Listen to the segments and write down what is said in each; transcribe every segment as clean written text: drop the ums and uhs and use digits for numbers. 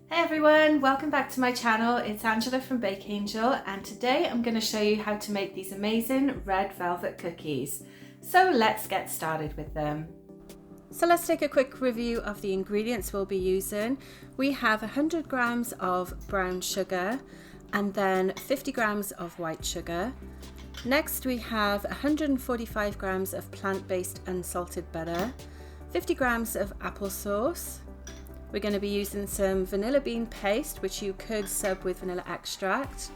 Hey everyone, welcome back to my channel. It's Angela from Bake Angel, and today I'm going to show you how to make these amazing red velvet cookies. So let's get started with them. So let's take a quick review of the ingredients we'll be using. We have 100 grams of brown sugar and then 50 grams of white sugar. Next we have 145 grams of plant-based unsalted butter, 50 grams of applesauce. We're going to be using some vanilla bean paste, which you could sub with vanilla extract.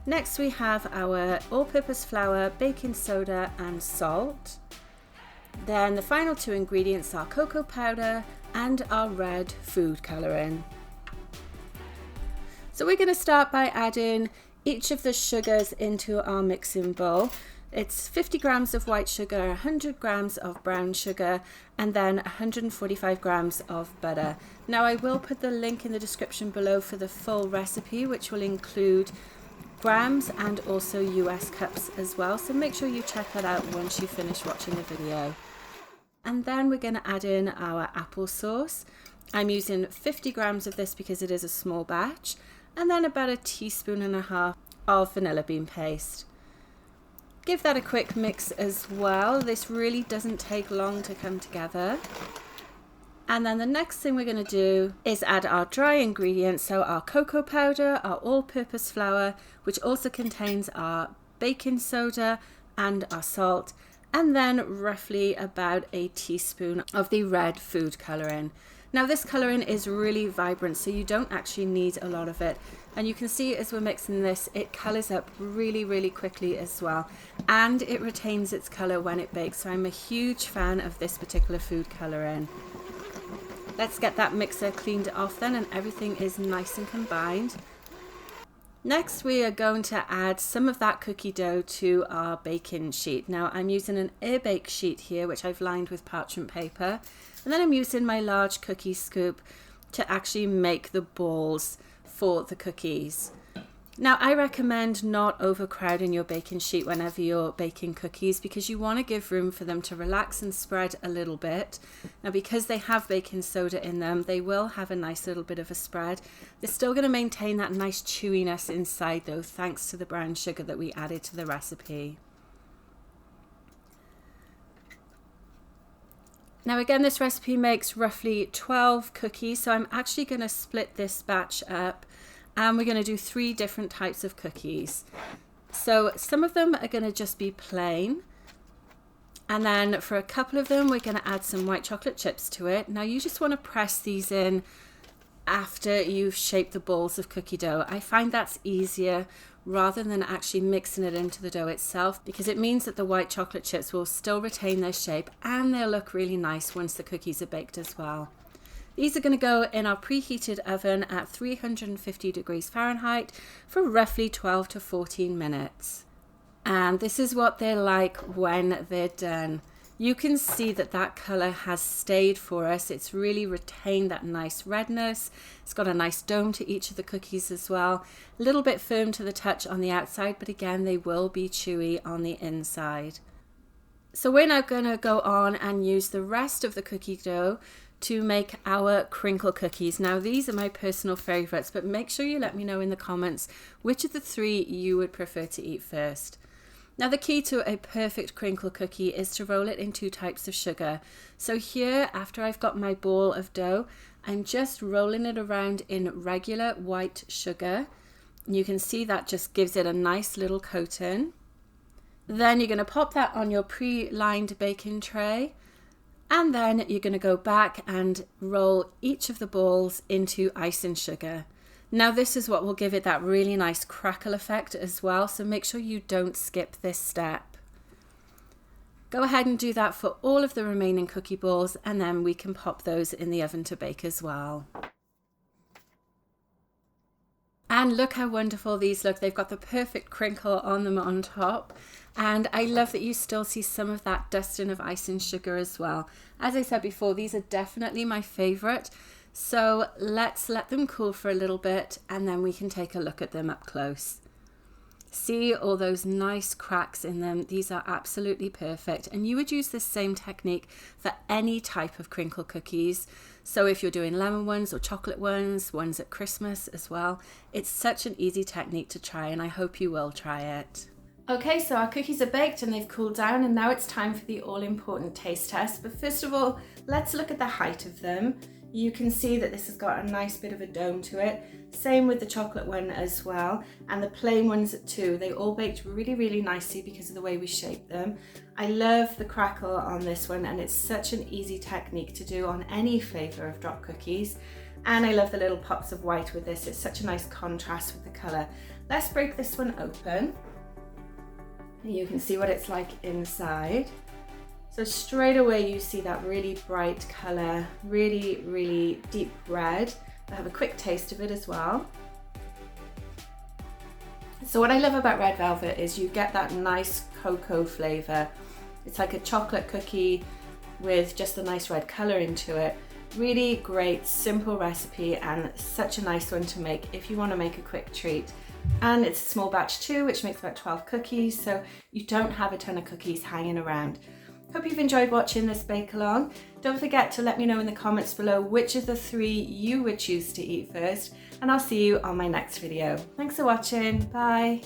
Next we have our all-purpose flour, baking soda and salt. Then the final two ingredients are cocoa powder and our red food colouring. So we're going to start by adding each of the sugars into our mixing bowl. It's 50 grams of white sugar, 100 grams of brown sugar, and then 145 grams of butter. Now I will put the link in the description below for the full recipe, which will include grams and also US cups as well. So make sure you check that out once you finish watching the video. And then we're going to add in our applesauce. I'm using 50 grams of this because it is a small batch, and then about 1.5 teaspoons of vanilla bean paste. Give that a quick mix as well. This really doesn't take long to come together. And then the next thing we're going to do is add our dry ingredients, so our cocoa powder, our all-purpose flour, which also contains our baking soda and our salt, and then roughly about 1 teaspoon of the red food colouring. Now this colouring is really vibrant, so you don't actually need a lot of it. And you can see as we're mixing this, it colours up really quickly as well. And it retains its colour when it bakes, so I'm a huge fan of this particular food colouring. Let's get that mixer cleaned off then, and everything is nice and combined. Next we are going to add some of that cookie dough to our baking sheet. Now I'm using an air bake sheet here, which I've lined with parchment paper. And then I'm using my large cookie scoop to actually make the balls for the cookies. Now I recommend not overcrowding your baking sheet whenever you're baking cookies, because you want to give room for them to relax and spread a little bit. Now because they have baking soda in them, they will have a nice little bit of a spread. They're still going to maintain that nice chewiness inside though, thanks to the brown sugar that we added to the recipe. Now again, this recipe makes roughly 12 cookies, so I'm actually going to split this batch up, and we're going to do 3 different types of cookies. So some of them are going to just be plain, and then for a couple of them we're going to add some white chocolate chips to it. Now you just want to press these in after you've shaped the balls of cookie dough. I find that's easier rather than actually mixing it into the dough itself, because it means that the white chocolate chips will still retain their shape and they'll look really nice once the cookies are baked as well. These are going to go in our preheated oven at 350 degrees Fahrenheit for roughly 12 to 14 minutes. And this is what they're like when they're done. You can see that that colour has stayed for us. It's really retained that nice redness. It's got a nice dome to each of the cookies as well. A little bit firm to the touch on the outside, but again, they will be chewy on the inside. So we're now going to go on and use the rest of the cookie dough to make our crinkle cookies. Now these are my personal favourites, but make sure you let me know in the comments which of the 3 you would prefer to eat first. Now the key to a perfect crinkle cookie is to roll it in 2 types of sugar. So here, after I've got my ball of dough, I'm just rolling it around in regular white sugar. You can see that just gives it a nice little coating. Then you're going to pop that on your pre-lined baking tray, and then you're going to go back and roll each of the balls into icing sugar. Now this is what will give it that really nice crackle effect as well, so make sure you don't skip this step. Go ahead and do that for all of the remaining cookie balls, and then we can pop those in the oven to bake as well. And look how wonderful these look. They've got the perfect crinkle on them on top. And I love that you still see some of that dusting of icing sugar as well. As I said before, these are definitely my favorite. So let's let them cool for a little bit, and then we can take a look at them up close. See all those nice cracks in them? These are absolutely perfect. And you would use this same technique for any type of crinkle cookies. So if you're doing lemon ones or chocolate ones at Christmas as well, it's such an easy technique to try, and I hope you will try it. Okay, so our cookies are baked and they've cooled down, and now it's time for the all-important taste test. But first of all, let's look at the height of them. You can see that this has got a nice bit of a dome to it. Same with the chocolate one as well, and the plain ones too. They all baked really nicely because of the way we shaped them. I love the crackle on this one, and it's such an easy technique to do on any flavor of drop cookies. And I love the little pops of white with this. It's such a nice contrast with the color. Let's break this one open. You can see what it's like inside. So straight away you see that really bright color, really deep red. I have a quick taste of it as well. So what I love about red velvet is you get that nice cocoa flavor. It's like a chocolate cookie with just a nice red color into it. Really great, simple recipe, and such a nice one to make if you want to make a quick treat. And it's a small batch too, which makes about 12 cookies, so you don't have a ton of cookies hanging around. Hope you've enjoyed watching this bake along. Don't forget to let me know in the comments below which of the 3 you would choose to eat first, and I'll see you on my next video. Thanks for watching. Bye.